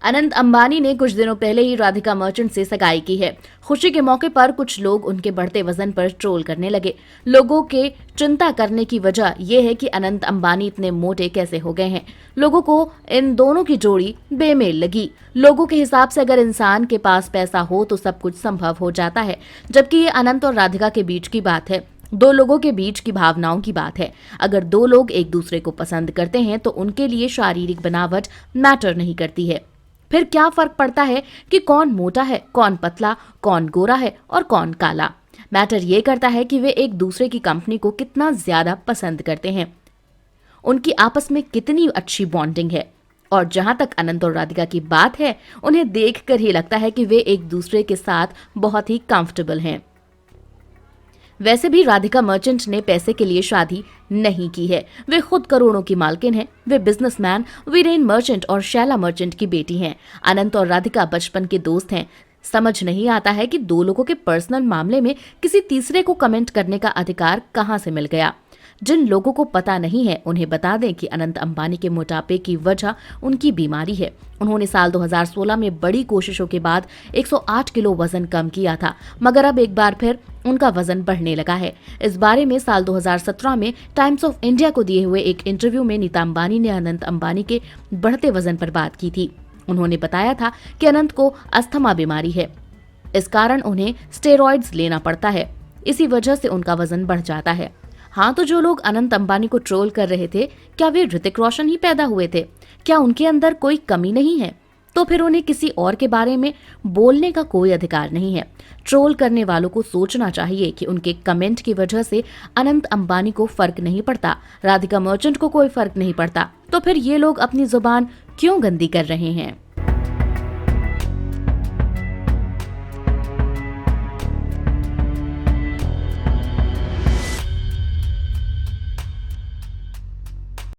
अनंत अंबानी ने कुछ दिनों पहले ही राधिका मर्चेंट से सगाई की है। खुशी के मौके पर कुछ लोग उनके बढ़ते वजन पर ट्रोल करने लगे। लोगों के चिंता करने की वजह यह है कि अनंत अंबानी इतने मोटे कैसे हो गए हैं। लोगों को इन दोनों की जोड़ी बेमेल लगी। लोगों के हिसाब से अगर इंसान के पास पैसा हो तो सब कुछ संभव हो जाता है, जबकि ये अनंत और राधिका के बीच की बात है। दो लोगों के बीच की भावनाओं की बात है। अगर दो लोग एक दूसरे को पसंद करते हैं तो उनके लिए शारीरिक बनावट मैटर नहीं करती है। फिर क्या फर्क पड़ता है कि कौन मोटा है, कौन पतला, कौन गोरा है और कौन काला। मैटर ये करता है कि वे एक दूसरे की कंपनी को कितना ज्यादा पसंद करते हैं, उनकी आपस में कितनी अच्छी बॉन्डिंग है। और जहां तक अनंत और राधिका की बात है, उन्हें देखकर ही लगता है कि वे एक दूसरे के साथ बहुत ही कंफर्टेबल हैं। वैसे भी राधिका मर्चेंट ने पैसे के लिए शादी नहीं की है। वे खुद करोड़ों की मालकिन हैं। वे बिजनेसमैन वीरेन मर्चेंट और शैला मर्चेंट की बेटी हैं। अनंत और राधिका बचपन के दोस्त हैं। समझ नहीं आता है कि दो लोगों के पर्सनल मामले में किसी तीसरे को कमेंट करने का अधिकार कहां से मिल गया। जिन लोगों को पता नहीं है उन्हें बता दें कि अनंत अंबानी के मोटापे की वजह उनकी बीमारी है। उन्होंने साल 2016 में बड़ी कोशिशों के बाद 108 किलो वजन कम किया था, मगर अब एक बार फिर उनका वजन बढ़ने लगा है। इस बारे में साल 2017 में टाइम्स ऑफ इंडिया को दिए हुए एक इंटरव्यू में नीता अंबानी ने अनंत अंबानी के बढ़ते वजन पर बात की थी। उन्होंने बताया था कि अनंत को अस्थमा बीमारी है, इस कारण उन्हें स्टेरॉइड्स लेना पड़ता है। इसी वजह से उनका वजन बढ़ जाता है। हाँ, तो जो लोग अनंत अंबानी को ट्रोल कर रहे थे, क्या वे ऋतिक रोशन ही पैदा हुए थे? क्या उनके अंदर कोई कमी नहीं है? तो फिर उन्हें किसी और के बारे में बोलने का कोई अधिकार नहीं है। ट्रोल करने वालों को सोचना चाहिए कि उनके कमेंट की वजह से अनंत अंबानी को फर्क नहीं पड़ता, राधिका मर्चेंट को कोई फर्क नहीं पड़ता। तो फिर ये लोग अपनी जुबान क्यों गंदी कर रहे हैं?